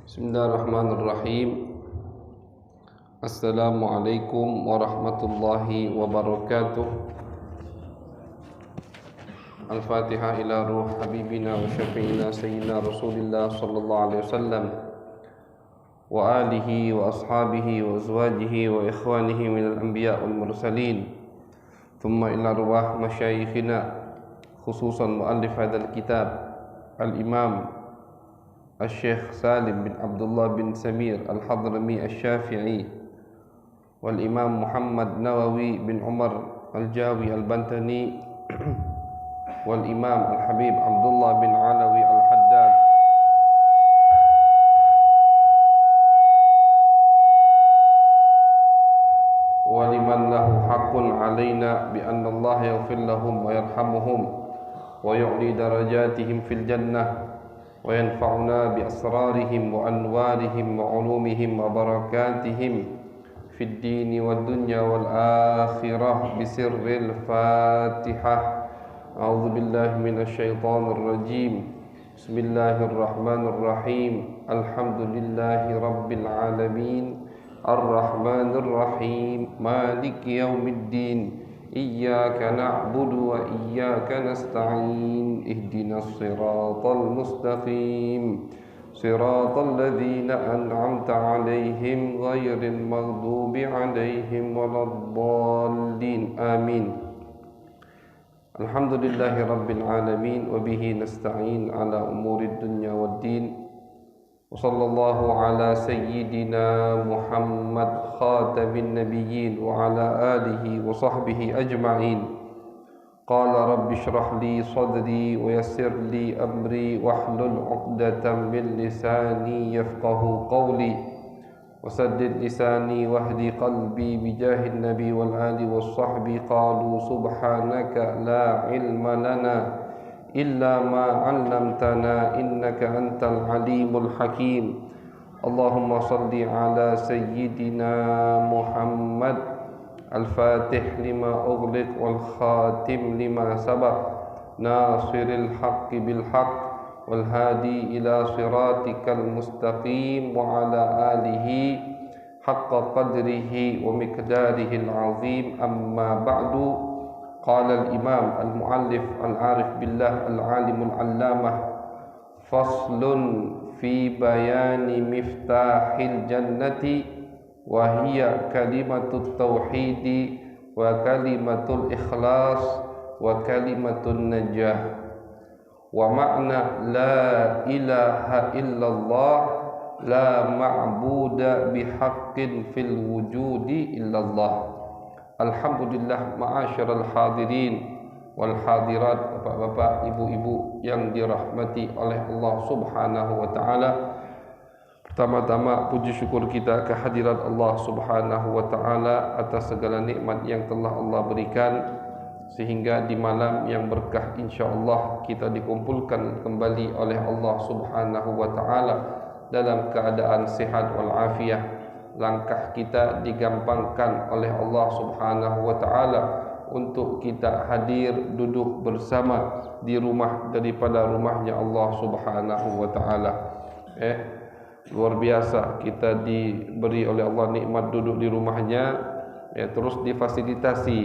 Bismillahirrahmanirrahim. Assalamualaikum warahmatullahi wabarakatuh. Al-Fatihah ila ruh habibina wa syafi'ina sayyidina Rasulillah sallallahu alaihi wasallam wa alihi wa ashabihi wa azwajihi wa ikhwanihi minal anbiya wal mursalin. Thumma ila ruh masyayikhina khususan muallif hadzal kitab al-Imam Al-Syekh Salim bin Abdullah bin Samir Al-Hadrami Al-Syafi'i wal Imam Muhammad Nawawi bin Umar Al-Jawi Al-Bantani wal Imam Al-Habib Abdullah bin Alawi Al-Haddad wa liman lahu haqqun alaina bi anna Allah yaghfir lahum wa yarhamuhum wa yu'li darajatihim fil jannah wa yanfa'una bi asrarihim wa anwarihim wa ulumihim wa barakatihim fid dini wad dunya wal akhirah bi sirril Fatihah. A'udzu billahi minasy syaithanir rajim. Bismillahirrahmanirrahim. Alhamdulillahi rabbil alamin. Ar-Rahmanir Rahim. Maliki yaumiddin. Iyyaka na'budu wa iyyaka nasta'in. Ihdinas siratal mustaqim. Siratal ladzina an'amta 'alaihim ghairil maghdubi 'alaihim waladdallin. Amin. Alhamdulillahi rabbil alamin wa bihi nasta'in ala umurid dunya waddin. Wa sallallahu ala sayyidina Muhammad khatamin nabiyyin wa ala alihi wa sahbihi ajma'in. Qala rabbi shrah li sadri wa yassir li amri wahlul 'uqdatam min lisani yafqahu qawli wa saddid lisani wahdi qalbi bijahin nabi wal ali was sahbi. Qalu subhanaka la ilma lana illa ma 'allamtana innaka antal alimul hakim. Allahumma salli ala sayyidina Muhammad al-fatih lima ughliq wal khatim lima sabaq nasiril haqqi bil haqq wal hadi ila siratikal mustaqim wa ala alihi haqqa qadrihi wa miqdarihi al-azim. Amma ba'du. Qala al-imam al-muallif al-arif billah al-alim al-allamah faslun fi bayani miftahil jannati wa hiya kalimatut tauhidi wa kalimatul ikhlas wa kalimatun najah. Wa makna la ilaha illallah la ma'buda bihaqqin fil wujudi illallah. Alhamdulillah, ma'asyiral hadirin wal hadirat, bapak-bapak, ibu-ibu yang dirahmati oleh Allah Subhanahu wa taala. Pertama-tama puji syukur kita kehadirat Allah Subhanahu wa taala atas segala nikmat yang telah Allah berikan sehingga di malam yang berkah insyaallah kita dikumpulkan kembali oleh Allah Subhanahu wa taala dalam keadaan sehat wal afiah. Langkah kita digampangkan oleh Allah Subhanahu wa taala untuk kita hadir duduk bersama di rumah daripada rumahnya Allah Subhanahu wa taala. Luar biasa kita diberi oleh Allah nikmat duduk di rumahnya, terus difasilitasi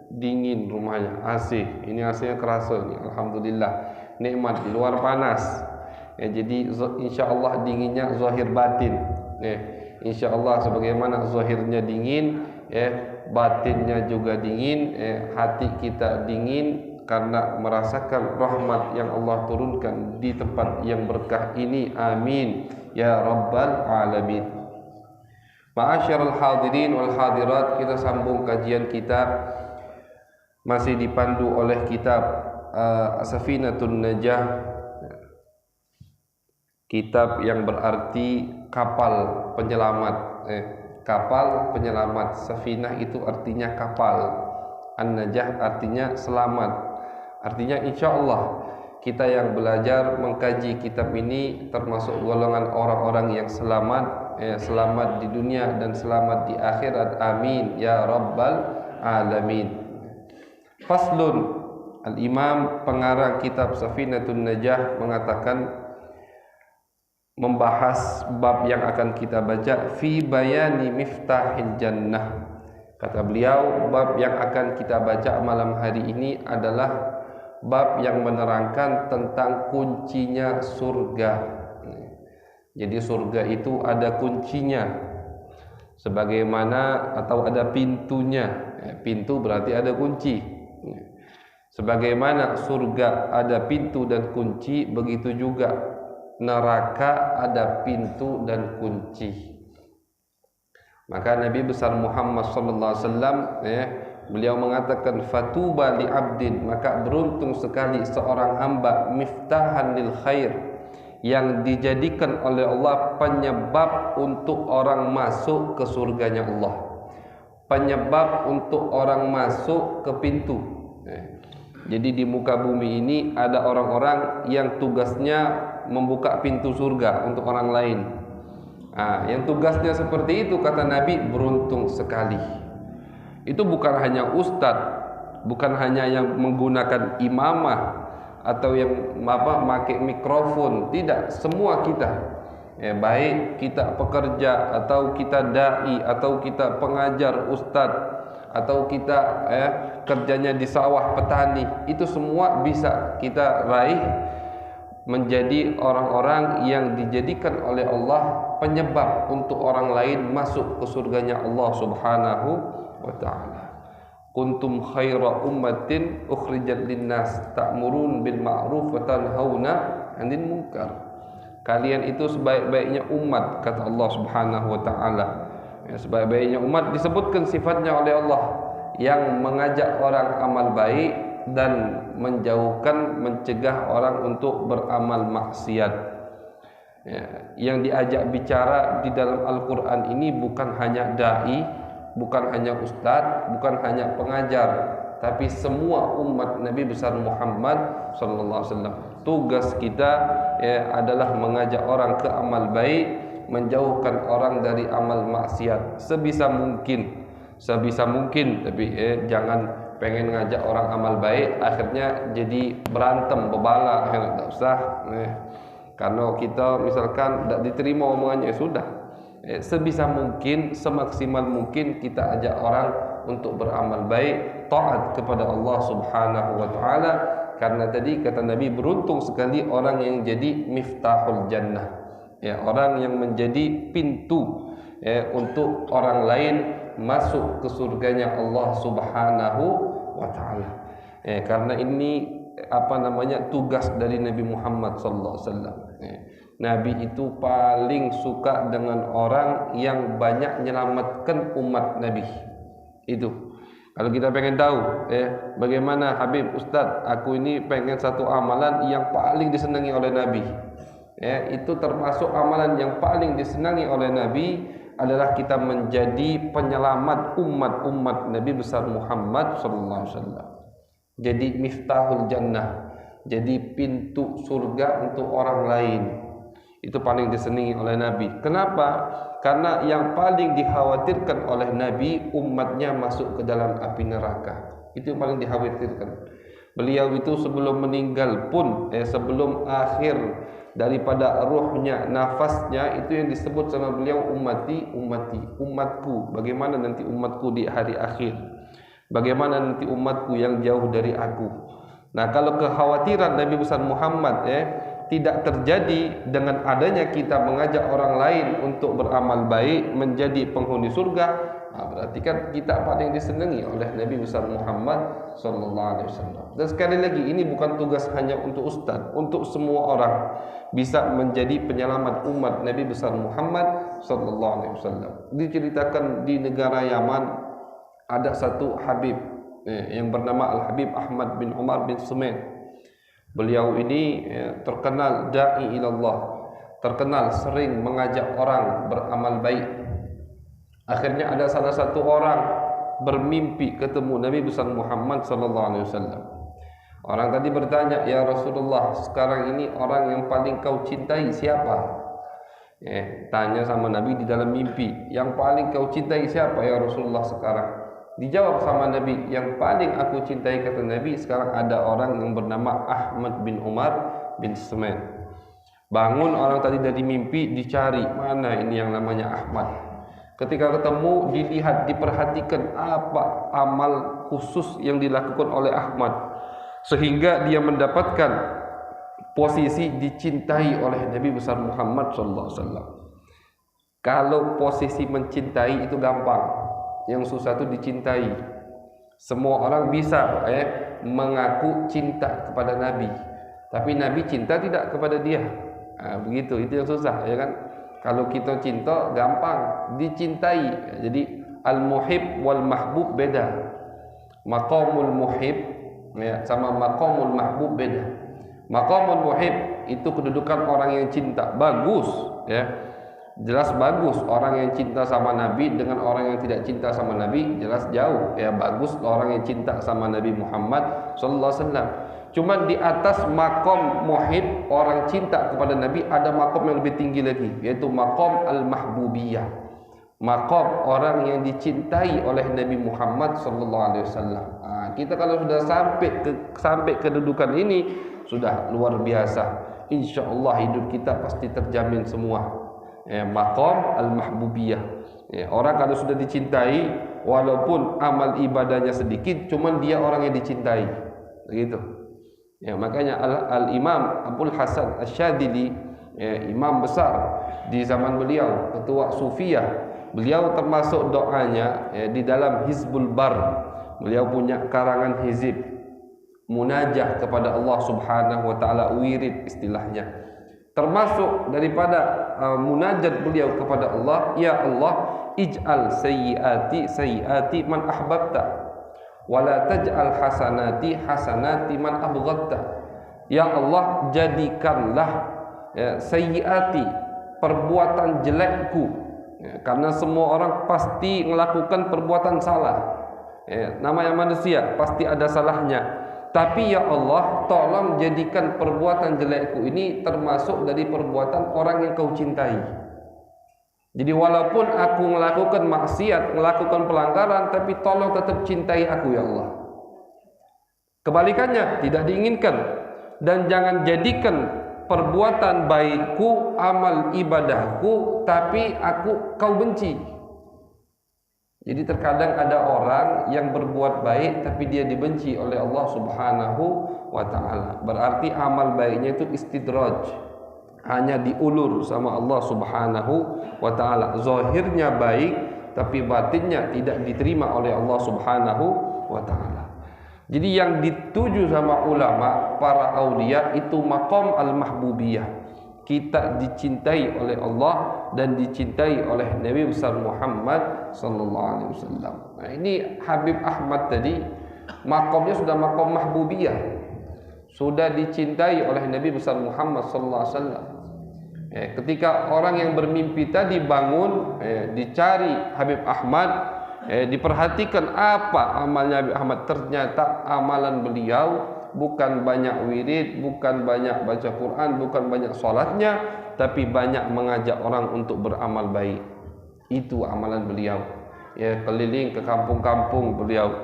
dingin rumahnya, AC. Ini AC-nya kerasa nih, alhamdulillah. Nikmat di luar panas. Jadi insyaallah dinginnya zahir batin. InsyaAllah sebagaimana zahirnya dingin, batinnya juga dingin, hati kita dingin karena merasakan rahmat yang Allah turunkan di tempat yang berkah ini. Amin ya rabbal alamin. Ma'asyiral hadirin wal hadirat, kita sambung kajian kita masih dipandu oleh kitab Safinatun Najah, kitab yang berarti kapal penyelamat. Kapal penyelamat. Safinah itu artinya kapal. An-Najah artinya selamat. Artinya insyaallah kita yang belajar mengkaji kitab ini termasuk golongan orang-orang yang selamat, selamat di dunia dan selamat di akhirat. Amin ya rabbal alamin. Faslun. Al-Imam pengarang kitab Safinatun Najah mengatakan membahas bab yang akan kita baca, fi bayani miftahil jannah. Kata beliau, bab yang akan kita baca malam hari ini adalah bab yang menerangkan tentang kuncinya surga. Jadi surga itu ada kuncinya, sebagaimana atau ada pintunya. Pintu berarti ada kunci. Sebagaimana surga ada pintu dan kunci, begitu juga neraka ada pintu dan kunci. Maka Nabi besar Muhammad sallallahu alaihi wasallam beliau mengatakan, fatuba li abdin, maka beruntung sekali seorang hamba, miftahan lil khair, yang dijadikan oleh Allah penyebab untuk orang masuk ke surganya Allah, penyebab untuk orang masuk ke pintu. Jadi di muka bumi ini ada orang-orang yang tugasnya membuka pintu surga untuk orang lain. Yang tugasnya seperti itu, kata Nabi, beruntung sekali. Itu bukan hanya ustadz, bukan hanya yang menggunakan imamah atau yang pakai mikrofon, tidak, semua kita. Baik kita pekerja atau kita dai atau kita pengajar ustadz atau kita kerjanya di sawah petani, itu semua bisa kita raih menjadi orang-orang yang dijadikan oleh Allah penyebab untuk orang lain masuk ke surganya Allah Subhanahu wa ta'ala. Kuntum khaira ummatin ukhrijat linnas ta'murun bil ma'ruf wa tanhauna 'anil munkar. Kalian itu sebaik-baiknya umat, kata Allah Subhanahu wa ta'ala. Sebaik-baiknya umat disebutkan sifatnya oleh Allah, yang mengajak orang amal baik dan menjauhkan, mencegah orang untuk beramal maksiat. Yang diajak bicara di dalam Al-Quran ini bukan hanya dai, bukan hanya ustadz, bukan hanya pengajar, tapi semua umat Nabi besar Muhammad sallallahu alaihi wasallam. Tugas kita adalah mengajak orang ke amal baik, menjauhkan orang dari amal maksiat sebisa mungkin, tapi jangan pengen ngajak orang amal baik akhirnya jadi berantem bebala, tidak usah. Karena kita misalkan tidak diterima omongannya, sudah, sebisa mungkin, semaksimal mungkin kita ajak orang untuk beramal baik, taat kepada Allah Subhanahu wa ta'ala. Karena tadi kata Nabi, beruntung sekali orang yang jadi miftahul jannah, orang yang menjadi pintu untuk orang lain masuk ke surganya Allah Subhanahu wa ta'ala. Karena ini tugas dari Nabi Muhammad sallallahu alaihi wasallam. Nabi itu paling suka dengan orang yang banyak menyelamatkan umat Nabi. Itu kalau kita pengen tahu bagaimana Habib, Ustadz, aku ini pengen satu amalan yang paling disenangi oleh Nabi. Itu termasuk amalan yang paling disenangi oleh Nabi adalah kita menjadi penyelamat umat Nabi besar Muhammad sallallahu alaihi wasallam. Jadi miftahul jannah, jadi pintu surga untuk orang lain. Itu paling disenangi oleh Nabi. Kenapa? Karena yang paling dikhawatirkan oleh Nabi, umatnya masuk ke dalam api neraka. Itu yang paling dikhawatirkan. Beliau itu sebelum meninggal pun, sebelum akhir daripada ruhnya, nafasnya, itu yang disebut sama beliau, umatku. Bagaimana nanti umatku di hari akhir? Bagaimana nanti umatku yang jauh dari aku? Nah, kalau kekhawatiran Nabi besar Muhammad tidak terjadi dengan adanya kita mengajak orang lain untuk beramal baik menjadi penghuni surga, berarti kan kita paling disenangi oleh Nabi besar Muhammad sallallahu alaihi wasallam. Dan sekali lagi, ini bukan tugas hanya untuk ustaz, untuk semua orang bisa menjadi penyelamat umat Nabi besar Muhammad sallallahu alaihi wasallam. Diceritakan di negara Yaman ada satu Habib yang bernama Al-Habib Ahmad bin Umar bin Sumaid. Beliau ini terkenal da'i ilallah, terkenal sering mengajak orang beramal baik. Akhirnya ada salah satu orang bermimpi ketemu Nabi besar Muhammad sallallahu alaihi wasallam. Orang tadi bertanya, "Ya Rasulullah, sekarang ini orang yang paling kau cintai siapa?" Tanya sama Nabi di dalam mimpi, "Yang paling kau cintai siapa ya Rasulullah sekarang?" Dijawab sama Nabi, "Yang paling aku cintai," kata Nabi, "sekarang ada orang yang bernama Ahmad bin Umar bin Sumaid." Bangun orang tadi dari mimpi, dicari mana ini yang namanya Ahmad. Ketika ketemu, dilihat, diperhatikan apa amal khusus yang dilakukan oleh Ahmad, sehingga dia mendapatkan posisi dicintai oleh Nabi besar Muhammad SAW. Kalau posisi mencintai itu gampang, yang susah itu dicintai. Semua orang bisa mengaku cinta kepada Nabi, tapi Nabi cinta tidak kepada dia. Begitu, itu yang susah, ya kan? Kalau kita cinta gampang, dicintai. Jadi al-muhib wal mahbub beda. Maqamul muhib sama maqamul mahbub beda. Maqamul muhib itu kedudukan orang yang cinta, bagus, ya. Jelas bagus orang yang cinta sama Nabi dengan orang yang tidak cinta sama Nabi, jelas jauh, ya. Bagus orang yang cinta sama Nabi Muhammad sallallahu alaihi wasallam. Cuma di atas maqam muhib, orang cinta kepada Nabi, ada maqam yang lebih tinggi lagi, yaitu maqam al-mahbubiyah. Maqam orang yang dicintai oleh Nabi Muhammad sallallahu alaihi wasallam. Kita kalau sudah sampai kedudukan ini sudah luar biasa. Insyaallah hidup kita pasti terjamin semua. Maqam al-mahbubiyah. Orang kalau sudah dicintai, walaupun amal ibadahnya sedikit, cuman dia orang yang dicintai. Begitu. Makanya al-Imam Abdul Hasan Asy-Syadzili, imam besar di zaman beliau, ketua Sufiyah, beliau termasuk doanya di dalam Hizbul Bar. Beliau punya karangan hizib munajah kepada Allah Subhanahu wa taala, wirid istilahnya. Termasuk daripada munajat beliau kepada Allah, ya Allah, ij'al sayyiati man ahbabta wa la taj'al hasanati man abghadta. Ya Allah, jadikanlah sayyiati, perbuatan jelekku, karena semua orang pasti melakukan perbuatan salah. Namanya manusia pasti ada salahnya. Tapi ya Allah, tolong jadikan perbuatan jelekku ini termasuk dari perbuatan orang yang kau cintai. Jadi walaupun aku melakukan maksiat, melakukan pelanggaran, tapi tolong tetap cintai aku ya Allah. Kebalikannya tidak diinginkan. Dan jangan jadikan perbuatan baikku, amal ibadahku, tapi kau benci. Jadi terkadang ada orang yang berbuat baik tapi dia dibenci oleh Allah Subhanahu wa taala. Berarti amal baiknya itu istidraj, hanya diulur sama Allah Subhanahu wa taala. Zahirnya baik tapi batinnya tidak diterima oleh Allah Subhanahu wa taala. Jadi yang dituju sama ulama, para aulia, itu maqam al-mahbubiyah. Kita dicintai oleh Allah dan dicintai oleh Nabi besar Muhammad sallallahu alaihi wasallam. Nah, ini Habib Ahmad tadi makamnya sudah makam mahbubiyah, sudah dicintai oleh Nabi besar Muhammad sallallahu alaihi wasallam. Ketika orang yang bermimpi tadi bangun, dicari Habib Ahmad, diperhatikan apa amalnya Habib Ahmad. Ternyata amalan beliau bukan banyak wirid, bukan banyak baca Quran, bukan banyak sholatnya, tapi banyak mengajak orang untuk beramal baik. Itu amalan beliau. Keliling ke kampung-kampung beliau,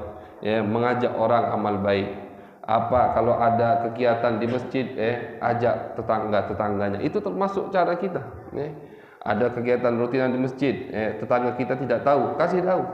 mengajak orang amal baik. Apa kalau ada kegiatan di masjid, ajak tetangga-tetangganya. Itu termasuk cara kita. Ada kegiatan rutinan di masjid, tetangga kita tidak tahu, kasih tahu.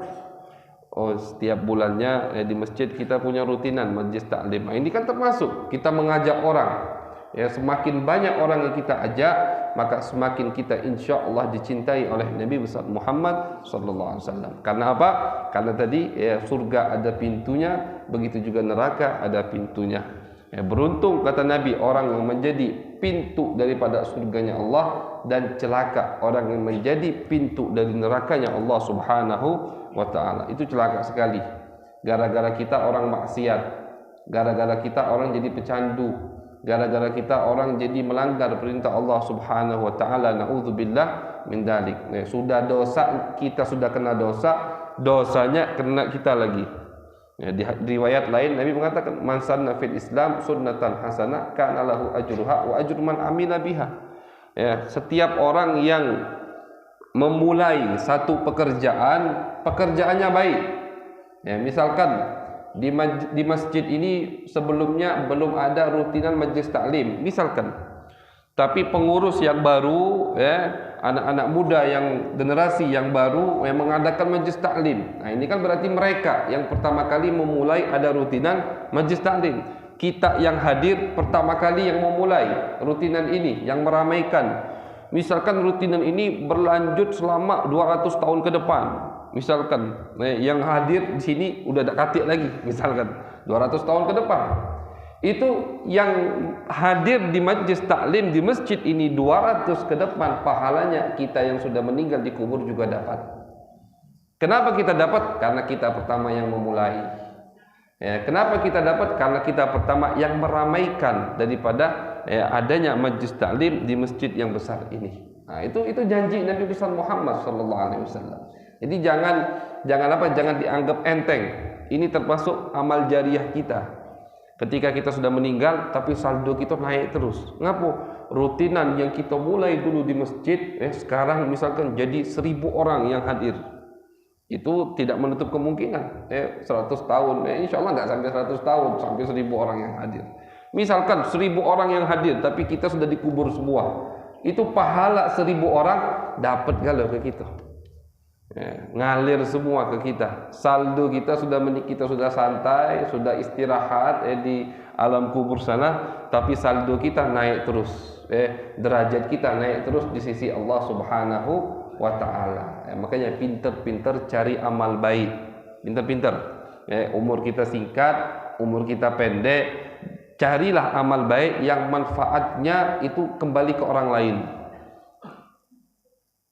Oh, setiap bulannya di masjid kita punya rutinan majlis taklim. Ini kan termasuk kita mengajak orang. Semakin banyak orang yang kita ajak, maka semakin kita insya Allah dicintai oleh Nabi besar Muhammad sallallahu alaihi wasallam. Karena apa? Karena tadi surga ada pintunya, begitu juga neraka ada pintunya. Beruntung kata Nabi orang yang menjadi pintu daripada surganya Allah, dan celaka orang yang menjadi pintu dari nerakanya Allah Subhanahu wa ta'ala. Itu celaka sekali. Gara-gara kita orang maksiat, gara-gara kita orang jadi pecandu, gara-gara kita orang jadi melanggar perintah Allah Subhanahu wa ta'ala. Na'udzubillah min dalik. Sudah dosa, kita sudah kena dosa, dosanya kena kita lagi. Di riwayat lain Nabi mengatakan, man sanna fil Islam sunnatan hasanah kana lahu ajruha wa ajru man amila biha. Setiap orang yang memulai satu pekerjaannya baik. Misalkan di masjid ini sebelumnya belum ada rutinan majlis taklim, misalkan. Tapi pengurus yang baru, ya, anak-anak muda yang generasi yang baru yang mengadakan majlis taklim. Nah, ini kan berarti mereka yang pertama kali memulai ada rutinan majlis taklim. Kita yang hadir pertama kali yang memulai rutinan ini, yang meramaikan. Misalkan rutinan ini berlanjut selama 200 tahun ke depan. Misalkan yang hadir di sini udah tak katik lagi, misalkan 200 tahun ke depan. Itu yang hadir di majlis taklim di masjid ini 200 ke depan, pahalanya kita yang sudah meninggal di kubur juga dapat. Kenapa kita dapat? Karena kita pertama yang memulai. Ya, kenapa kita dapat? Karena kita pertama yang meramaikan daripada adanya majlis taklim di masjid yang besar ini. Nah, itu janji Nabi besar Muhammad sallallahu alaihi wasallam. Jadi jangan dianggap enteng. Ini termasuk amal jariah kita. Ketika kita sudah meninggal, tapi saldo kita naik terus. Ngapa? Rutinan yang kita mulai dulu di masjid, sekarang misalkan jadi 1000 orang yang hadir. Itu tidak menutup kemungkinan 100 tahun, insya Allah nggak sampai 100 tahun, sampai 1000 orang yang hadir. Misalkan 1000 orang yang hadir, tapi kita sudah dikubur semua. Itu pahala 1000 orang dapat kalau ke kita. Ngalir semua ke kita. Saldo kita sudah santai, sudah istirahat di alam kubur sana, tapi saldo kita naik terus. Derajat kita naik terus di sisi Allah Subhanahu wa taala. Makanya pinter-pinter cari amal baik. Pinter-pinter. Umur kita singkat, umur kita pendek, carilah amal baik yang manfaatnya itu kembali ke orang lain.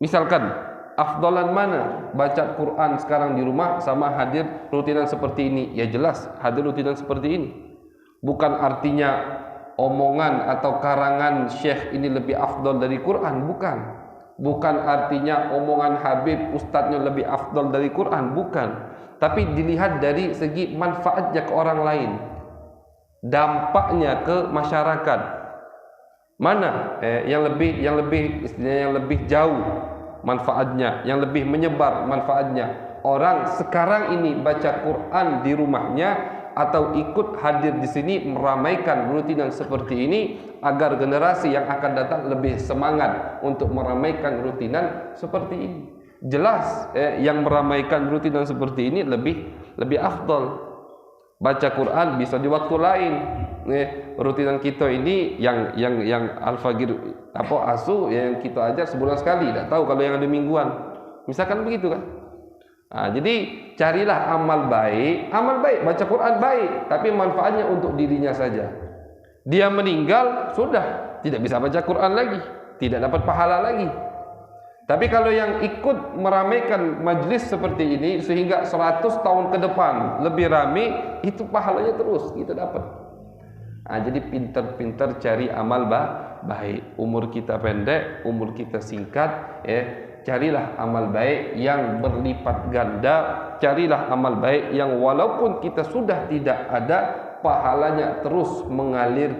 Misalkan afdalan mana baca Quran sekarang di rumah sama hadir rutinan seperti ini? Ya jelas hadir rutinan seperti ini. Bukan artinya omongan atau karangan syekh ini lebih afdal dari Quran, bukan. Bukan artinya omongan Habib ustadznya lebih afdal dari Quran, bukan. Tapi dilihat dari segi manfaatnya ke orang lain, dampaknya ke masyarakat. Mana yang lebih jauh manfaatnya, yang lebih menyebar manfaatnya. Orang sekarang ini baca Quran di rumahnya atau ikut hadir di sini meramaikan rutinan seperti ini agar generasi yang akan datang lebih semangat untuk meramaikan rutinan seperti ini. Jelas yang meramaikan rutinan seperti ini lebih afdal. Baca Quran bisa di waktu lain. Rutinan kita ini yang al-fajr asu yang kita ajar sebulan sekali, tidak tahu kalau yang ada mingguan. Misalkan begitu kan. Nah, jadi carilah amal baik baca Quran baik, tapi manfaatnya untuk dirinya saja. Dia meninggal sudah tidak bisa baca Quran lagi, tidak dapat pahala lagi. Tapi kalau yang ikut meramaikan majlis seperti ini sehingga 100 tahun ke depan lebih ramai, itu pahalanya terus kita dapat. Nah, jadi pintar-pintar cari amal baik. Umur kita pendek, umur kita singkat, carilah amal baik yang berlipat ganda. Carilah amal baik yang walaupun kita sudah tidak ada, pahalanya terus mengalir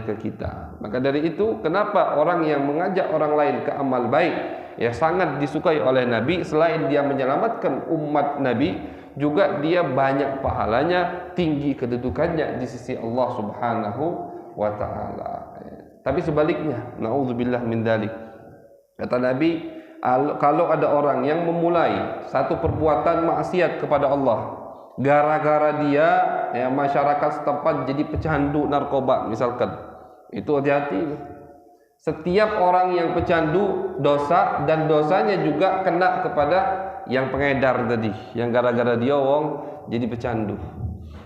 ke kita. Maka dari itu kenapa orang yang mengajak orang lain ke amal baik sangat disukai oleh Nabi. Selain dia menyelamatkan umat Nabi, juga dia banyak pahalanya, tinggi kedudukannya di sisi Allah Subhanahu wa taala. Tapi sebaliknya, naudzubillah min dzalik. Kata Nabi, kalau ada orang yang memulai satu perbuatan maksiat kepada Allah, gara-gara dia masyarakat setempat jadi pecandu narkoba misalkan, itu hati-hati. Setiap orang yang pecandu dosa, dan dosanya juga kena kepada yang pengedar tadi, yang gara-gara dia jadi pecandu,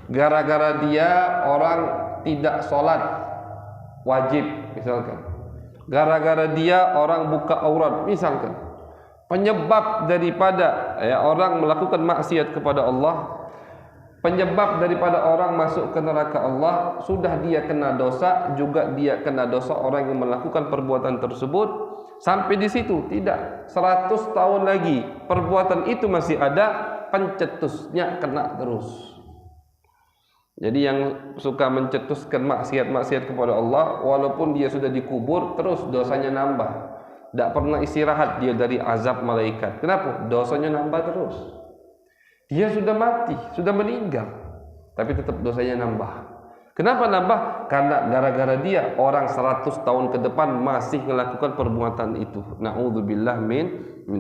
gara-gara dia orang tidak sholat wajib misalkan, gara-gara dia orang buka aurat misalkan. Penyebab daripada orang melakukan maksiat kepada Allah, penyebab daripada orang masuk ke neraka Allah, sudah dia kena dosa, juga dia kena dosa orang yang melakukan perbuatan tersebut. Sampai di situ tidak, 100 tahun lagi perbuatan itu masih ada, pencetusnya kena terus. Jadi yang suka mencetuskan maksiat-maksiat kepada Allah, walaupun dia sudah dikubur, terus dosanya nambah. Tidak pernah istirahat dia dari azab malaikat. Kenapa? Dosanya nambah terus. Dia sudah mati, sudah meninggal, tapi tetap dosanya nambah. Kenapa nambah? Karena gara-gara dia orang 100 tahun ke depan masih melakukan perbuatan itu. Na'udzubillah min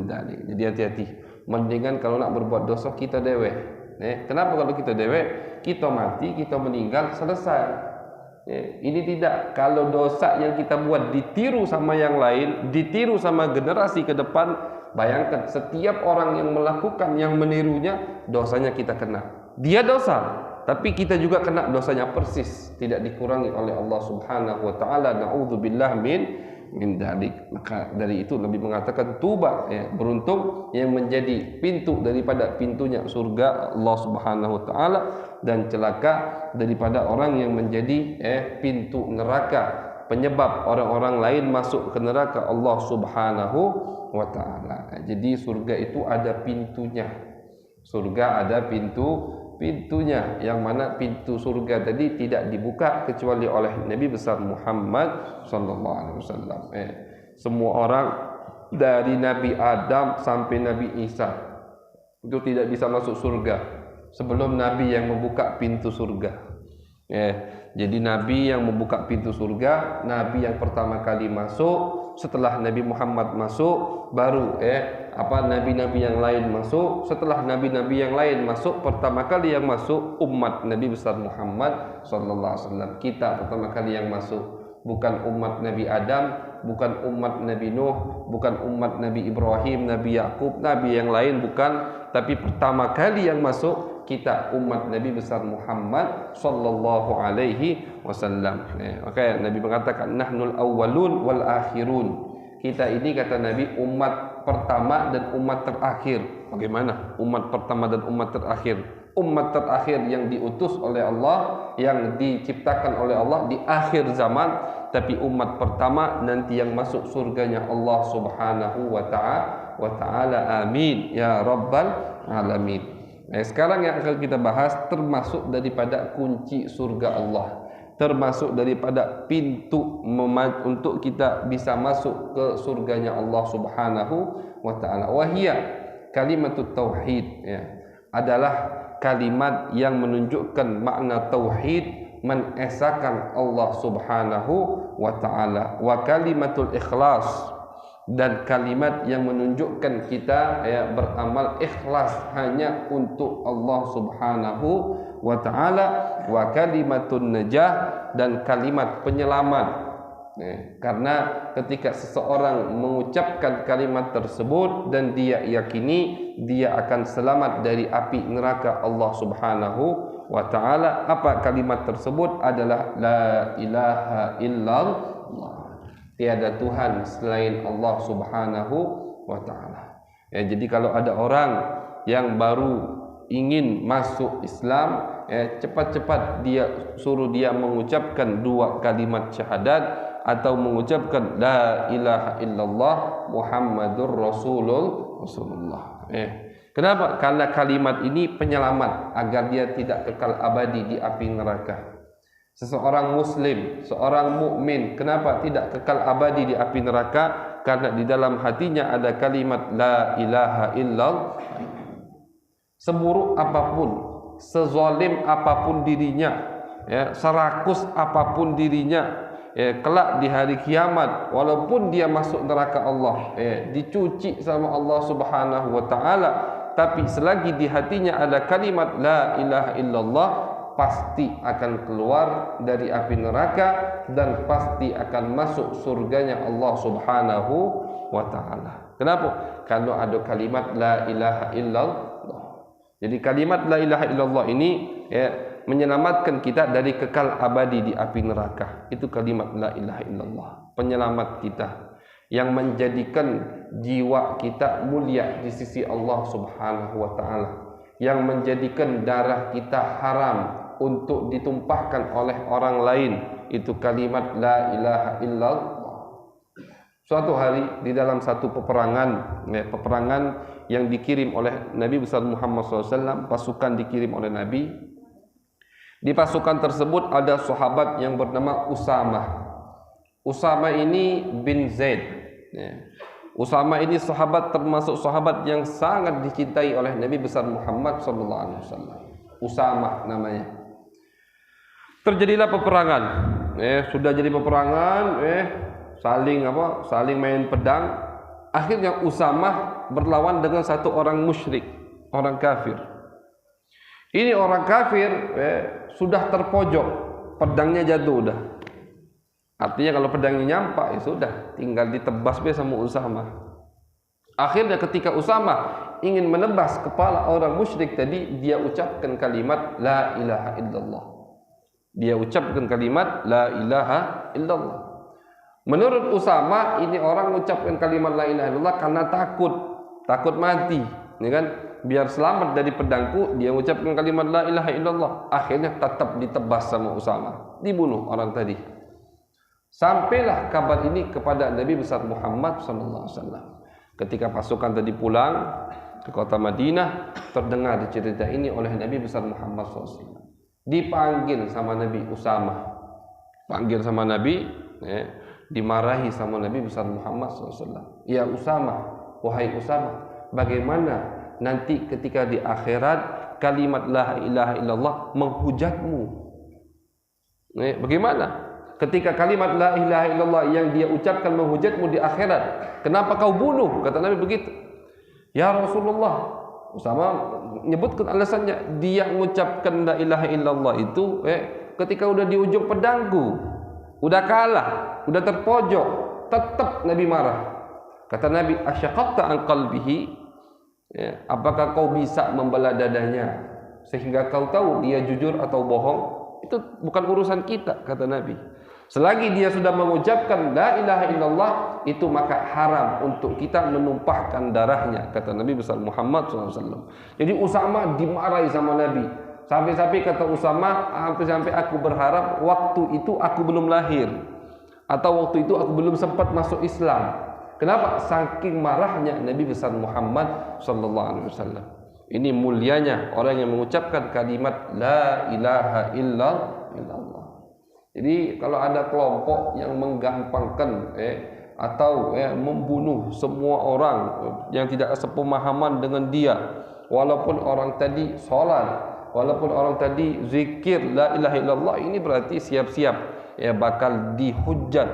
dzalik. Jadi hati-hati. Mendingan kalau nak berbuat dosa kita dewe. Kenapa kalau kita dewe? Kita mati, kita meninggal, selesai. Ini tidak. Kalau dosa yang kita buat ditiru sama yang lain, ditiru sama generasi ke depan, bayangkan setiap orang yang melakukan, yang menirunya, dosanya kita kena. Dia dosa, tapi kita juga kena dosanya persis, tidak dikurangi oleh Allah Subhanahu wa taala. Na'udzubillah min dzalik. Maka dari itu lebih mengatakan tuba, beruntung yang menjadi pintu daripada pintunya surga Allah Subhanahu wa taala, dan celaka daripada orang yang menjadi pintu neraka, penyebab orang-orang lain masuk ke neraka Allah Subhanahu wa taala. Jadi surga itu ada pintunya. Surga ada pintunya, yang mana pintu surga tadi tidak dibuka kecuali oleh Nabi besar Muhammad sallallahu alaihi wasallam. Semua orang dari Nabi Adam sampai Nabi Isa itu tidak bisa masuk surga sebelum Nabi yang membuka pintu surga. Jadi Nabi yang membuka pintu surga, Nabi yang pertama kali masuk. Setelah Nabi Muhammad masuk, baru nabi-nabi yang lain masuk. Setelah nabi-nabi yang lain masuk, pertama kali yang masuk umat Nabi besar Muhammad sallallahu alaihi wasallam. Kita pertama kali yang masuk, bukan umat Nabi Adam, bukan umat Nabi Nuh, bukan umat Nabi Ibrahim, Nabi Yakub, nabi yang lain bukan, tapi pertama kali yang masuk kita umat Nabi besar Muhammad sallallahu alaihi wasallam. Maka Nabi mengatakan nahnul awwalun wal akhirun. Kita ini, kata Nabi, umat pertama dan umat terakhir. Bagaimana umat pertama dan umat terakhir? Umat terakhir yang diutus oleh Allah, yang diciptakan oleh Allah di akhir zaman, tapi umat pertama nanti yang masuk surganya Allah Subhanahu wa taala. Amin ya rabbal alamin. Sekarang yang akan kita bahas termasuk daripada kunci surga Allah, termasuk daripada pintu untuk kita bisa masuk ke surganya Allah Subhanahu wa taala. Wahia kalimatut tauhid, adalah kalimat yang menunjukkan makna tauhid, mengesahkan Allah Subhanahu wa taala. Wa kalimatul ikhlas, dan kalimat yang menunjukkan kita beramal ikhlas hanya untuk Allah Subhanahu wa taala. Wa kalimatun najah, dan kalimat penyelamat. Karena ketika seseorang mengucapkan kalimat tersebut dan dia yakini dia akan selamat dari api neraka Allah Subhanahu wa taala, apa kalimat tersebut? Adalah la ilaha illallah. Tiada Tuhan selain Allah Subhanahu wa taala. Jadi kalau ada orang yang baru ingin masuk Islam, cepat-cepat dia suruh dia mengucapkan 2 kalimat syahadat atau mengucapkan la ilaha illallah Muhammadur Rasulullah. Kenapa? Karena kalimat ini penyelamat agar dia tidak kekal abadi di api neraka. Seseorang muslim, seorang mukmin, kenapa tidak kekal abadi di api neraka? Karena di dalam hatinya ada kalimat la ilaha illallah. Seburuk apapun, sezalim apapun dirinya, serakus apapun dirinya, kelak di hari kiamat, walaupun dia masuk neraka Allah, dicuci sama Allah Subhanahu wa taala, tapi selagi di hatinya ada kalimat la ilaha illallah, pasti akan keluar dari api neraka dan pasti akan masuk surganya Allah Subhanahu wa taala. Kenapa? Kalau ada kalimat la ilaha illallah. Jadi kalimat la ilaha illallah ini menyelamatkan kita dari kekal abadi di api neraka. Itu kalimat la ilaha illallah, penyelamat kita, yang menjadikan jiwa kita mulia di sisi Allah Subhanahu wa taala, yang menjadikan darah kita haram untuk ditumpahkan oleh orang lain. Itu kalimat la ilaha illallah. Suatu hari di dalam satu peperangan yang dikirim oleh Nabi besar Muhammad SAW, pasukan dikirim oleh Nabi. Di pasukan tersebut ada sahabat yang bernama Usamah. Usamah ini bin Zaid. Usamah ini sahabat, termasuk sahabat yang sangat dicintai oleh Nabi besar Muhammad SAW. Usamah namanya. Terjadilah peperangan. Sudah jadi peperangan, saling main pedang. Akhirnya Usamah berlawan dengan satu orang musyrik, orang kafir. Ini orang kafir sudah terpojok, pedangnya jatuh udah. Artinya kalau pedangnya nyampak, ya sudah, tinggal ditebas sama Usamah. Akhirnya ketika Usamah ingin menebas kepala orang musyrik tadi, dia ucapkan kalimat La ilaha illallah. Dia ucapkan kalimat La ilaha illallah. Menurut Usamah, ini orang mengucapkan kalimat La ilaha illallah karena takut mati, ya kan? Biar selamat dari pedangku, dia mengucapkan kalimat La ilaha illallah. Akhirnya tetap ditebas sama Usamah, dibunuh orang tadi. Sampailah kabar ini kepada Nabi besar Muhammad SAW. Ketika pasukan tadi pulang ke kota Madinah, terdengar cerita ini oleh Nabi besar Muhammad SAW. Dipanggil sama Nabi Usamah, panggil sama Nabi, dimarahi sama Nabi besar Muhammad SAW. Ya Usamah, wahai Usamah, bagaimana nanti ketika di akhirat kalimat La ilaha illallah menghujatmu? Bagaimana ketika kalimat La ilaha illallah yang dia ucapkan menghujatmu di akhirat? Kenapa kau bunuh? Kata Nabi begitu. Ya Rasulullah, Usamah menyebutkan alasannya, dia mengucapkan La ilaha illallah itu ketika udah di ujung pedangku, udah kalah, udah terpojok, tetap Nabi marah. Kata Nabi, asyaqaqta an qalbihi, apakah kau bisa membelah dadanya sehingga kau tahu dia jujur atau bohong? Itu bukan urusan kita, kata Nabi. Selagi dia sudah mengucapkan La ilaha illallah, itu maka haram untuk kita menumpahkan darahnya, kata Nabi besar Muhammad SAW. Jadi Usamah dimarahi sama Nabi. Sampai-sampai kata Usamah, sampai aku berharap waktu itu aku belum lahir, atau waktu itu aku belum sempat masuk Islam. Kenapa? Saking marahnya Nabi besar Muhammad SAW. Ini mulianya orang yang mengucapkan kalimat La ilaha illallah. Jadi kalau ada kelompok yang menggampangkan atau membunuh semua orang yang tidak sepemahaman dengan dia, walaupun orang tadi sholat, walaupun orang tadi zikir La ilaha illallah, ini berarti siap-siap bakal dihujat,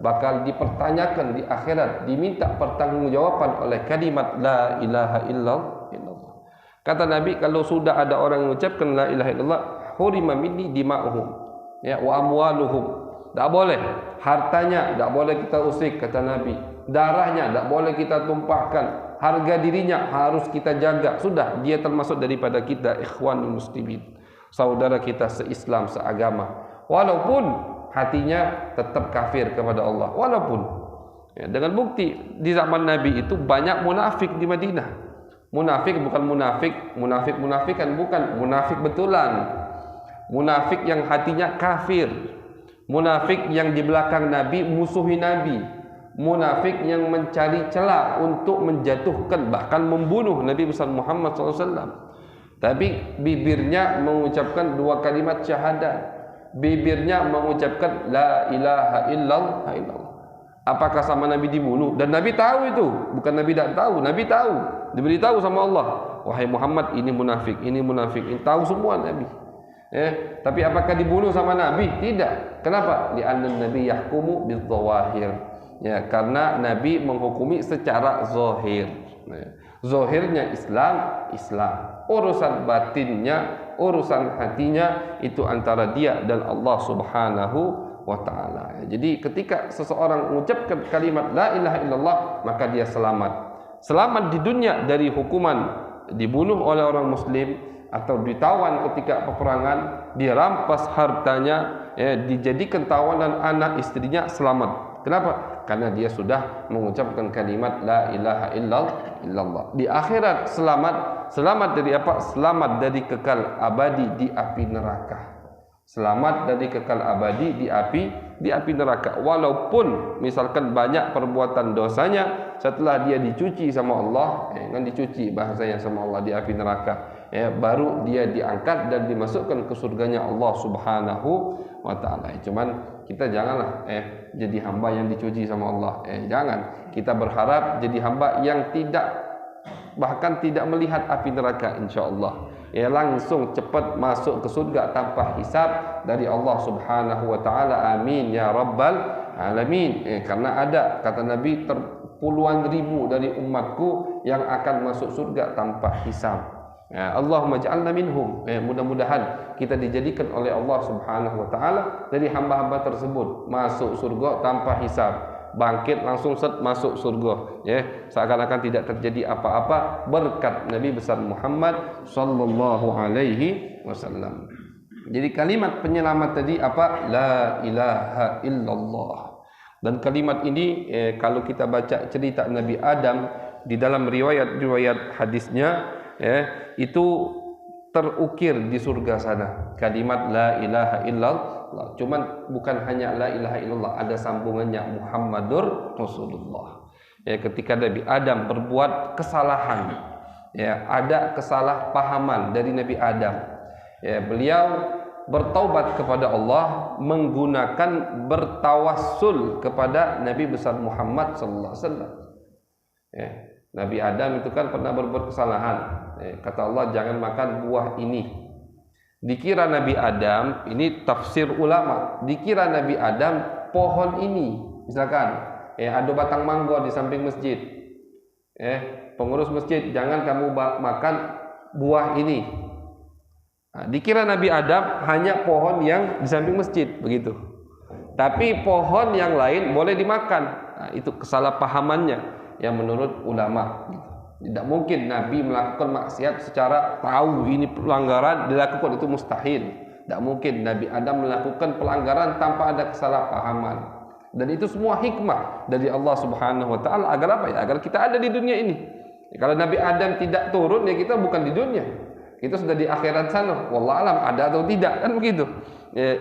bakal dipertanyakan di akhirat, diminta pertanggungjawaban oleh kalimat La ilaha illallah. Kata Nabi, kalau sudah ada orang yang mengucapkan La ilaha illallah, hurima minni dima'uhum wa amwaluhum, tak boleh hartanya, tak boleh kita usik, kata Nabi. Darahnya tak boleh kita tumpahkan, harga dirinya harus kita jaga. Sudah, dia termasuk daripada kita, ikhwanul muslimin, saudara kita seislam, seagama, walaupun hatinya tetap kafir kepada Allah. Walaupun dengan bukti di zaman Nabi itu banyak munafik di Madinah. Munafik bukan munafikan, bukan munafik betulan. Munafik yang hatinya kafir, munafik yang di belakang Nabi musuhi Nabi, munafik yang mencari celah untuk menjatuhkan bahkan membunuh Nabi besar Muhammad SAW. Tapi bibirnya mengucapkan dua kalimat syahadat, bibirnya mengucapkan La ilaha illallah. Apakah sama Nabi dibunuh? Dan Nabi tahu itu, bukan Nabi tidak tahu, Nabi tahu, diberitahu sama Allah, wahai Muhammad, ini munafik, ini tahu semua Nabi. Tapi apakah dibunuh sama Nabi? Tidak. Kenapa? Li'anna Nabi yahkumu bidzawahir. Karena Nabi menghukumi secara zahir. Zahirnya Islam. Urusan batinnya, urusan hatinya itu antara dia dan Allah Subhanahu wa ta'ala. Jadi ketika seseorang mengucapkan kalimat La ilaha illallah, maka dia selamat. Selamat di dunia dari hukuman dibunuh oleh orang muslim, atau ditawan ketika peperangan, dirampas hartanya, dijadikan tawanan anak istrinya, selamat. Kenapa? Karena dia sudah mengucapkan kalimat La ilaha illallah. Di akhirat selamat dari apa? Selamat dari kekal abadi di api neraka. Selamat dari kekal abadi di api neraka. Walaupun misalkan banyak perbuatan dosanya, setelah dia dicuci sama Allah, kan dicuci bahasanya sama Allah di api neraka, baru dia diangkat dan dimasukkan ke surganya Allah Subhanahu wa ta'ala. Cuman kita janganlah jadi hamba yang dicuci sama Allah. Jangan. Kita berharap jadi hamba yang bahkan tidak melihat api neraka, insyaallah. langsung cepat masuk ke surga tanpa hisab dari Allah Subhanahu wa taala. Amin ya rabbal alamin. Karena ada kata Nabi puluhan ribu dari umatku yang akan masuk surga tanpa hisab. Allahumma ja'alna minhum. Mudah-mudahan kita dijadikan oleh Allah Subhanahu wa taala dari hamba-hamba tersebut masuk surga tanpa hisab, bangkit langsung masuk surga, seakan-akan tidak terjadi apa-apa berkat Nabi besar Muhammad sallallahu alaihi wasallam. Jadi kalimat penyelamat tadi apa? La ilaha illallah. Dan kalimat ini kalau kita baca cerita Nabi Adam di dalam riwayat hadisnya, itu terukir di surga sana kalimat la ilaha illallah. Cuman bukan hanya la ilaha illallah, ada sambungannya Muhammadur Rasulullah. Ketika Nabi Adam berbuat kesalahan, ada kesalahpahaman dari Nabi Adam, beliau bertaubat kepada Allah menggunakan bertawassul kepada Nabi besar Muhammad sallallahu alaihi wasallam. Nabi Adam itu kan pernah berbuat kesalahan. Kata Allah, jangan makan buah ini. Dikira Nabi Adam, ini tafsir ulama, dikira Nabi Adam pohon ini. Misalkan ada batang mangga di samping masjid, pengurus masjid, jangan kamu makan buah ini. Dikira Nabi Adam hanya pohon yang di samping masjid, begitu. Tapi pohon yang lain boleh dimakan. Itu kesalahpahamannya yang menurut ulama. Tidak mungkin Nabi melakukan maksiat secara tahu ini pelanggaran dilakukan, itu mustahil. Tidak mungkin Nabi Adam melakukan pelanggaran tanpa ada kesalahpahaman. Dan itu semua hikmah dari Allah Subhanahu wa taala agar apa? Agar kita ada di dunia ini. Kalau Nabi Adam tidak turun, kita bukan di dunia. Kita sudah di akhirat sana. Wallahu alam ada atau tidak, kan begitu.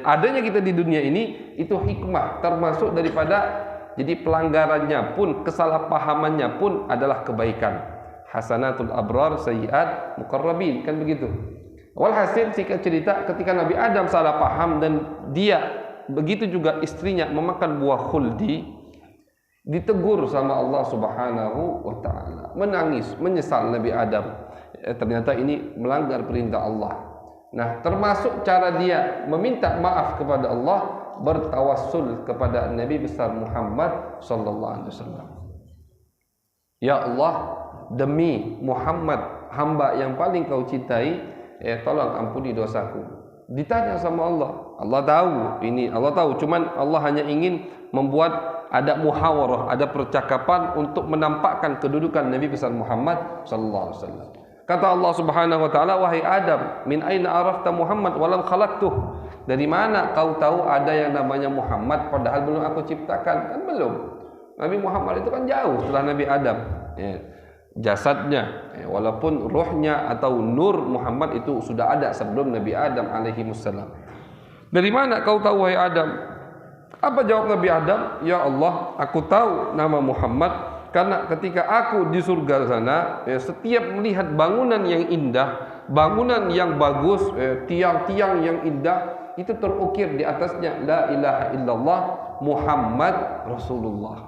Adanya kita di dunia ini itu hikmah, termasuk daripada jadi pelanggarannya pun, kesalahpahamannya pun adalah kebaikan. Hasanatul abrar sayyiat muqarrabin, kan begitu. Walhasil singkat cerita, ketika Nabi Adam salah paham dan dia begitu juga istrinya memakan buah khuldi, ditegur sama Allah Subhanahu wa taala. Menangis, menyesal Nabi Adam. Ternyata ini melanggar perintah Allah. Nah, termasuk cara dia meminta maaf kepada Allah, bertawassul kepada Nabi besar Muhammad sallallahu alaihi wasallam. Ya Allah, demi Muhammad hamba yang paling kau cintai, tolong ampuni dosaku. Ditanya sama Allah, Allah tahu ini, Allah tahu, cuman Allah hanya ingin membuat ada muhawarah, ada percakapan untuk menampakkan kedudukan Nabi besar Muhammad sallallahu alaihi wasallam. Kata Allah Subhanahu wa taala, wahai Adam, min aina arafta Muhammad walam khalaqtuh? Dari mana kau tahu ada yang namanya Muhammad padahal belum aku ciptakan? Kan belum. Nabi Muhammad itu kan jauh setelah Nabi Adam. Jasadnya, walaupun ruhnya atau nur Muhammad itu sudah ada sebelum Nabi Adam alaihi wassalam. Dari mana kau tahu wahai Adam? Apa jawab Nabi Adam? Ya Allah, aku tahu nama Muhammad karena ketika aku di surga sana, setiap melihat bangunan yang indah, bangunan yang bagus, tiang-tiang yang indah, itu terukir di atasnya la ilaha illallah Muhammad Rasulullah.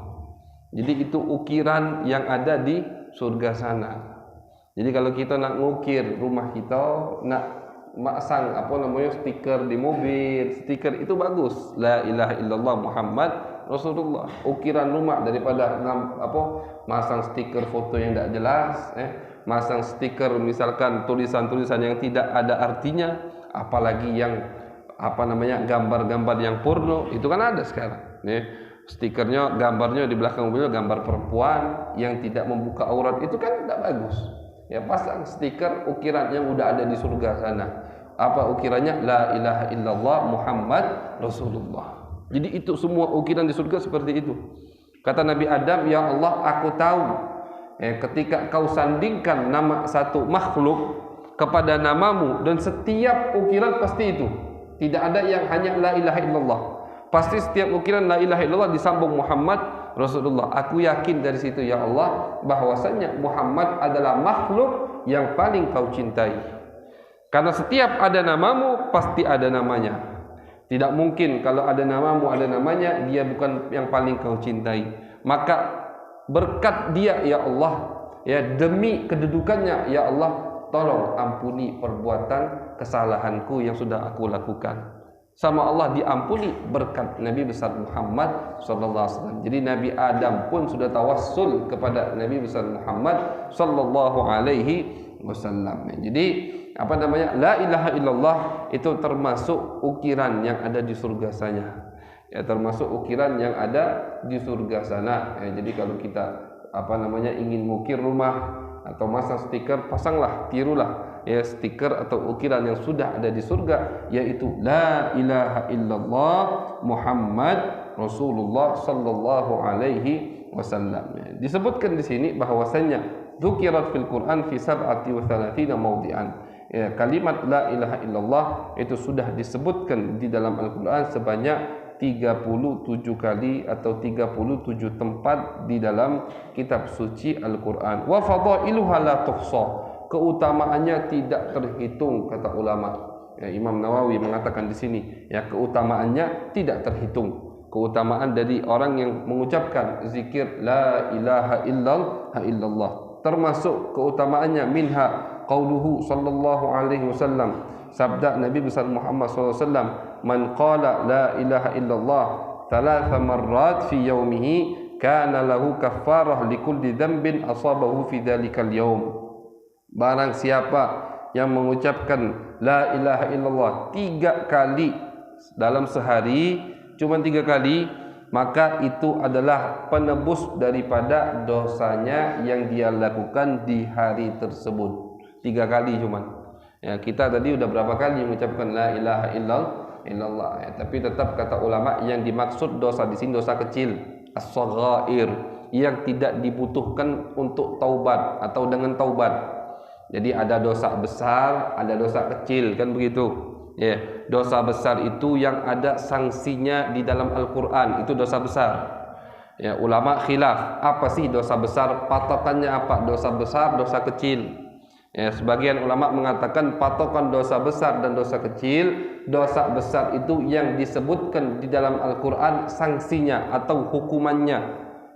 Jadi itu ukiran yang ada di surga sana. Jadi kalau kita nak ngukir rumah kita, nak masang stiker di mobil, stiker itu bagus, la ilaha illallah Muhammad Rasulullah. Ukiran rumah daripada masang stiker foto yang tidak jelas, masang stiker misalkan tulisan-tulisan yang tidak ada artinya, apalagi yang gambar-gambar yang porno, itu kan ada sekarang. Stikernya, gambarnya di belakang mobilnya gambar perempuan yang tidak membuka aurat, itu kan tidak bagus. Pasang stiker ukiran yang udah ada di surga sana. Apa ukirannya? La ilaha illallah Muhammad Rasulullah. Jadi itu semua ukiran di surga seperti itu. Kata Nabi Adam, ya Allah, aku tahu ketika kau sandingkan nama satu makhluk kepada namamu, dan setiap ukiran pasti itu. Tidak ada yang hanya la ilaha illallah. Pasti setiap ukiran la ilaha illallah disambung Muhammad Rasulullah. Aku yakin dari situ ya Allah bahwasanya Muhammad adalah makhluk yang paling kau cintai. Karena setiap ada namamu pasti ada namanya. Tidak mungkin kalau ada namamu ada namanya dia bukan yang paling kau cintai. Maka berkat dia ya Allah, demi kedudukannya ya Allah, tolong ampuni perbuatan kesalahanku yang sudah aku lakukan. Sama Allah diampuni berkat Nabi besar Muhammad sallallahu alaihi wasallam. Jadi Nabi Adam pun sudah tawassul kepada Nabi besar Muhammad sallallahu alaihi wasallam. Jadi apa namanya? La ilaha illallah itu termasuk ukiran yang ada di surga sana. Ya, termasuk ukiran yang ada di surga sana. Ya, jadi kalau kita apa namanya ingin mukir rumah atau masang stiker, pasanglah, tirulah ya stiker atau ukiran yang sudah ada di surga, yaitu la ilaha illallah Muhammad Rasulullah sallallahu alaihi wasallam. Ya, disebutkan di sini bahwasanya dzukirat fil Quran fi 37 mawdi'an. Ya, kalimat la ilaha illallah itu sudah disebutkan di dalam Al-Quran sebanyak 37 kali atau 37 tempat di dalam kitab suci Al-Quran. Wa fadailuha la tuhsa, keutamaannya tidak terhitung, kata ulama. Ya, Imam Nawawi mengatakan di sini, ya, keutamaannya tidak terhitung. Keutamaan dari orang yang mengucapkan zikir la ilaha illallah, termasuk keutamaannya minha qauluhu sallallahu alaihi wasallam, sabda Nabi besar Muhammad sallallahu alaihi wasallam, man qala la ilaha illallah thalatha marrat fi yaumihi kana lahu kaffarah likulli dhanbin asabahu fi dzalikal yaum. Barang siapa yang mengucapkan la ilaha illallah 3 kali dalam sehari, cuma 3 kali, maka itu adalah penebus daripada dosanya yang dia lakukan di hari tersebut. 3 kali cuman. Ya, kita tadi udah berapa kali mengucapkan la ilaha illallah, ya, tapi tetap kata ulama yang dimaksud dosa di sini dosa kecil, as-saghair, yang tidak dibutuhkan untuk taubat atau dengan taubat. Jadi ada dosa besar, ada dosa kecil, kan begitu. Ya, dosa besar itu yang ada sanksinya di dalam Al-Qur'an, itu dosa besar. Ya, ulama khilaf, apa sih dosa besar? Patokannya apa? Dosa besar, dosa kecil. Ya, sebagian ulama mengatakan patokan dosa besar dan dosa kecil, dosa besar itu yang disebutkan di dalam Al-Quran sanksinya atau hukumannya.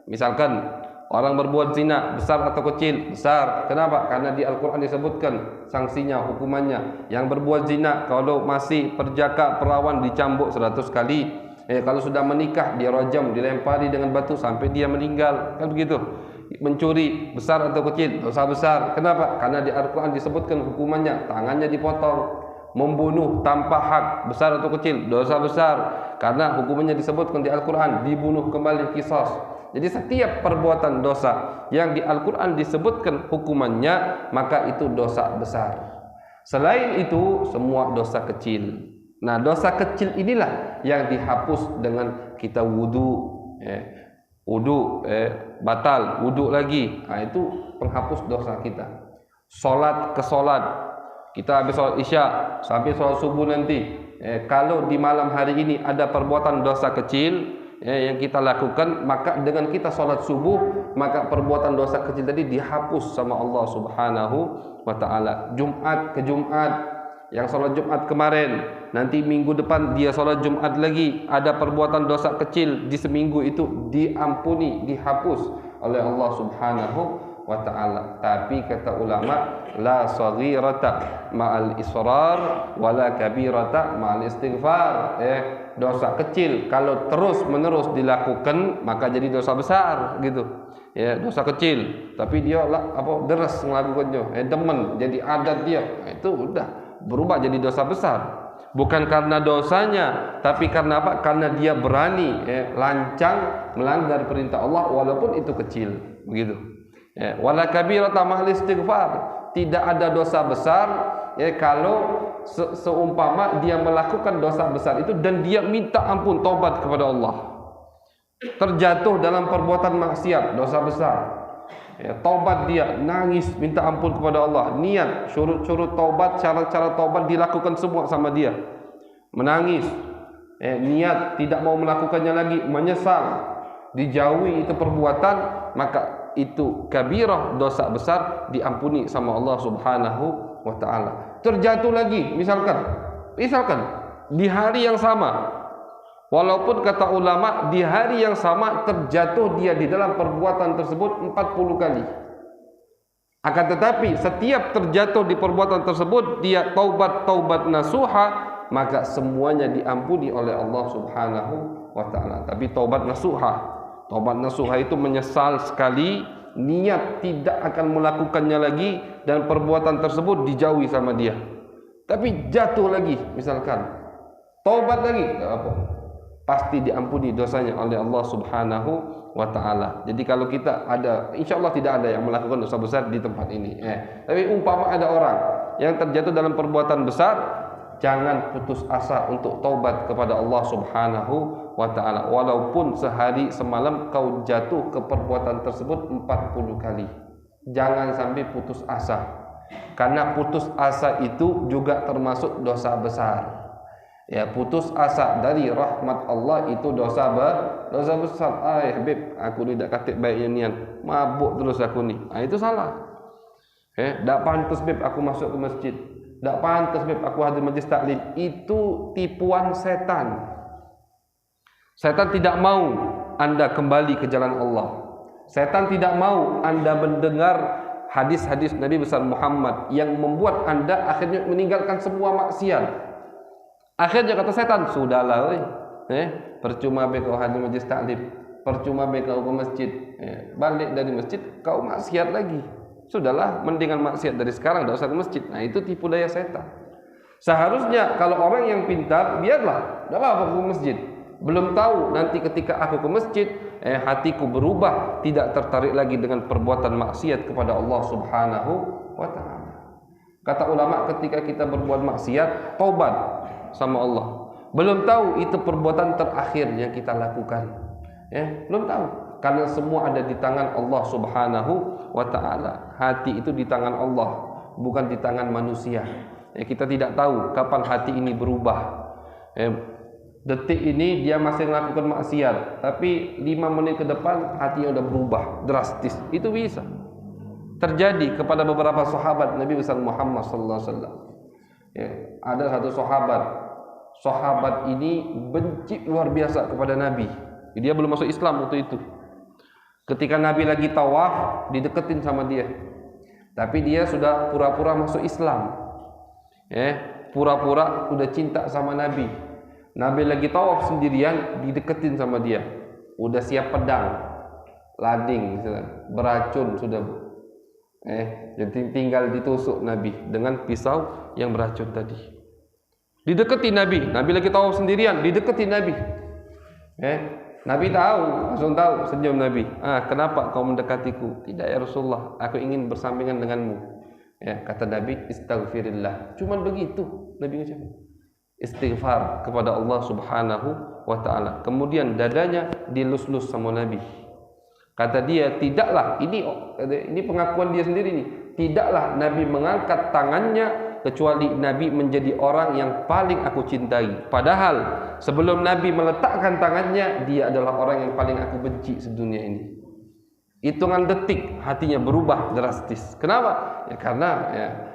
Misalkan orang berbuat zina, besar atau kecil? Besar. Kenapa? Karena di Al-Quran disebutkan sanksinya, hukumannya. Yang berbuat zina kalau masih perjaka, perawan dicambuk 100 kali. Kalau sudah menikah dia rajam, dilempari dengan batu sampai dia meninggal, kan begitu. Mencuri besar atau kecil? Dosa besar. Kenapa? Karena di Al-Quran disebutkan hukumannya, tangannya dipotong. Membunuh tanpa hak, besar atau kecil? Dosa besar. Karena hukumannya disebutkan di Al-Quran, dibunuh kembali, qisas. Jadi setiap perbuatan dosa yang di Al-Quran disebutkan hukumannya, maka itu dosa besar. Selain itu semua dosa kecil. Nah, dosa kecil inilah yang dihapus dengan kita wudu. Wudu batal, wudu lagi. Nah, itu penghapus dosa kita. Salat ke salat, kita habis salat Isya sampai salat subuh nanti. Kalau di malam hari ini ada perbuatan dosa kecil yang kita lakukan, maka dengan kita salat subuh, maka perbuatan dosa kecil tadi dihapus sama Allah Subhanahu wa taala. Jumat ke Jumat, yang salat Jumat kemarin, nanti minggu depan dia salat Jumat lagi, ada perbuatan dosa kecil di seminggu itu diampuni, dihapus oleh Allah Subhanahu wa ta'ala. Tapi kata ulama, la saghirata ma'al israr wala kabirata ma'al istighfar. Dosa kecil kalau terus menerus dilakukan maka jadi dosa besar gitu. Dosa kecil tapi dia deres melakukannya, demen, jadi adat dia, itu udah berubah jadi dosa besar. Bukan karena dosanya, tapi karena apa? Karena dia berani lancang melanggar perintah Allah walaupun itu kecil, begitu. Wala kabirata ma'al istighfar, tidak ada dosa besar kalau seumpama dia melakukan dosa besar itu dan dia minta ampun, tobat kepada Allah. Terjatuh dalam perbuatan maksiat, dosa besar. Taubat dia, nangis minta ampun kepada Allah, niat, syurut-syurut taubat, cara-cara taubat dilakukan semua sama dia, menangis, niat tidak mau melakukannya lagi, menyesal, dijauhi itu perbuatan, maka itu kabirah, dosa besar, diampuni sama Allah Subhanahu wa ta'ala. Terjatuh lagi, misalkan di hari yang sama, walaupun kata ulama di hari yang sama terjatuh dia di dalam perbuatan tersebut 40 kali. Akan tetapi setiap terjatuh di perbuatan tersebut dia taubat nasuha, maka semuanya diampuni oleh Allah Subhanahu wa taala. Tapi taubat nasuha itu menyesal sekali, niat tidak akan melakukannya lagi dan perbuatan tersebut dijauhi sama dia. Tapi jatuh lagi, misalkan taubat lagi, enggak apa, pasti diampuni dosanya oleh Allah Subhanahu wa ta'ala. Jadi kalau kita ada, insya Allah tidak ada yang melakukan dosa besar di tempat ini. Tapi umpama ada orang yang terjatuh dalam perbuatan besar, jangan putus asa untuk taubat kepada Allah Subhanahu wa ta'ala. Walaupun sehari semalam kau jatuh ke perbuatan tersebut 40 kali, jangan sampai putus asa, karena putus asa itu juga termasuk dosa besar. Ya, putus asa dari rahmat Allah itu dosa besar. Beb, aku ni dak katik baik nian, mabuk terus aku ni. Itu salah. Dak pantas beb aku masuk ke masjid. Dak pantas beb aku hadir majlis taklim. Itu tipuan setan. Setan tidak mau Anda kembali ke jalan Allah. Setan tidak mau Anda mendengar hadis-hadis Nabi besar Muhammad yang membuat Anda akhirnya meninggalkan semua maksiat. Akhirnya kata setan, sudahlah, percuma be kau hadir majlis taklim, percuma be kau ke masjid, balik dari masjid kau maksiat lagi. Sudahlah, mendingan maksiat dari sekarang, tidak usah ke masjid. Nah, itu tipu daya setan. Seharusnya kalau orang yang pintar, biarlah, tidak apa-apa ke masjid. Belum tahu nanti ketika aku ke masjid, hatiku berubah, tidak tertarik lagi dengan perbuatan maksiat kepada Allah Subhanahu wa ta'ala. Kata ulama, ketika kita berbuat maksiat, taubat sama Allah. Belum tahu itu perbuatan terakhir yang kita lakukan. Belum tahu. Karena semua ada di tangan Allah Subhanahu wa ta'ala. Hati itu di tangan Allah, bukan di tangan manusia. Kita tidak tahu kapan hati ini berubah. Detik ini dia masih melakukan maksiat, tapi 5 menit ke depan hatinya sudah berubah drastis. Itu bisa terjadi kepada beberapa sahabat Nabi besar Muhammad sallallahu alaihi wasallam. Ada satu sahabat ini benci luar biasa kepada Nabi. Dia belum masuk Islam waktu itu. Ketika Nabi lagi tawaf, dideketin sama dia. Tapi dia sudah pura-pura masuk Islam. Pura-pura udah cinta sama Nabi. Nabi lagi tawaf sendirian, dideketin sama dia. Udah siap pedang, lading, beracun sudah. Jadi tinggal ditusuk Nabi dengan pisau yang beracun tadi. Didekati Nabi lagi tawaf sendirian, didekati Nabi. Nabi tahu, langsung tahu, senyum Nabi. Kenapa kau mendekatiku? Tidak ya Rasulullah, aku ingin bersampingan denganmu. Kata Nabi, istaghfirillah. Cuman begitu Nabi ucap. Istighfar kepada Allah Subhanahu wa ta'ala. Kemudian dadanya dilus-lus sama Nabi. Kata dia, tidaklah, ini pengakuan dia sendiri nih, tidaklah Nabi mengangkat tangannya kecuali Nabi menjadi orang yang paling aku cintai. Padahal sebelum Nabi meletakkan tangannya, dia adalah orang yang paling aku benci sedunia ini. Hitungan detik hatinya berubah drastis. Kenapa? Karena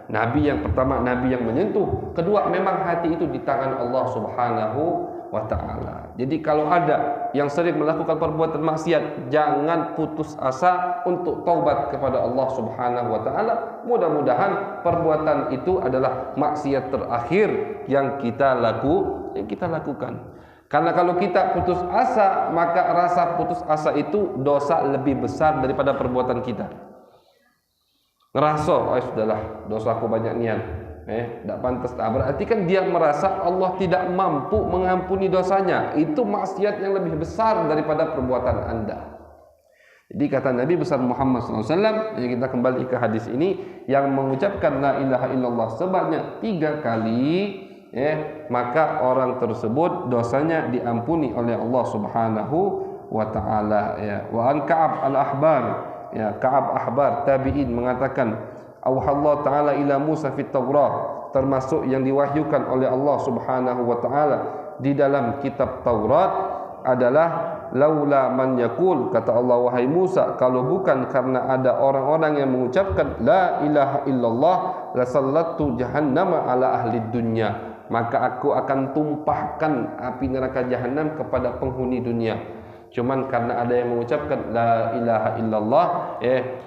Nabi yang pertama, Nabi yang menyentuh. Kedua, memang hati itu di tangan Allah Subhanahu wa ta'ala. Jadi kalau ada yang sering melakukan perbuatan maksiat, jangan putus asa untuk taubat kepada Allah Subhanahu wa ta'ala. Mudah-mudahan perbuatan itu adalah maksiat terakhir yang kita lakukan. Karena kalau kita putus asa, maka rasa putus asa itu dosa lebih besar daripada perbuatan kita. Ngerasa, sudahlah, dosaku banyak niat. Tak pantas. Berarti kan dia merasa Allah tidak mampu mengampuni dosanya. Itu maksiat yang lebih besar daripada perbuatan Anda. Jadi kata Nabi besar Muhammad SAW, kita kembali ke hadis ini, yang mengucapkan la ilaha illallah sebanyak 3 kali, maka orang tersebut dosanya diampuni oleh Allah Subhanahu wa ta'ala. Wa an Ka'ab al-Ahbar, Ka'ab Ahbar tabi'in mengatakan, Allah Ta'ala ila Musa fit Taurat, termasuk yang diwahyukan oleh Allah Subhanahu wa ta'ala di dalam kitab Taurat adalah laula man yaqul, kata Allah, wahai Musa, kalau bukan karena ada orang-orang yang mengucapkan la ilaha illallah la sallatu jahannama ala ahli dunya, maka aku akan tumpahkan api neraka jahanam kepada penghuni dunia. Cuman karena ada yang mengucapkan la ilaha illallah,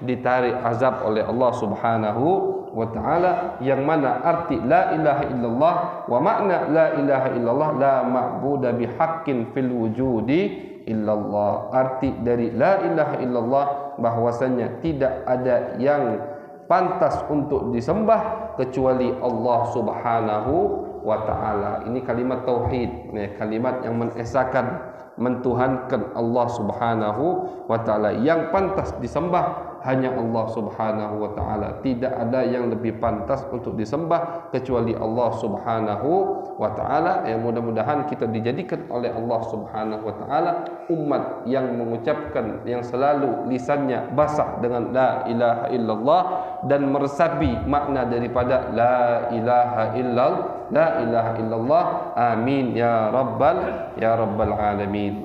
ditarik azab oleh Allah Subhanahu wa ta'ala, yang mana arti la ilaha illallah wa makna la ilaha illallah la ma'budu bihaqqin fil wujudi illallah. Arti dari la ilaha illallah bahwasanya tidak ada yang pantas untuk disembah kecuali Allah Subhanahu wa ta'ala. Ini kalimat tauhid, kalimat yang mengesahkan, mentuhankan Allah Subhanahu wa ta'ala. Yang pantas disembah hanya Allah Subhanahu wa ta'ala. Tidak ada yang lebih pantas untuk disembah kecuali Allah Subhanahu wa ta'ala. Yang mudah-mudahan kita dijadikan oleh Allah Subhanahu wa ta'ala umat yang mengucapkan, yang selalu lisannya basah dengan la ilaha illallah dan meresapi makna daripada la ilaha illallah. Amin ya rabbal alamin.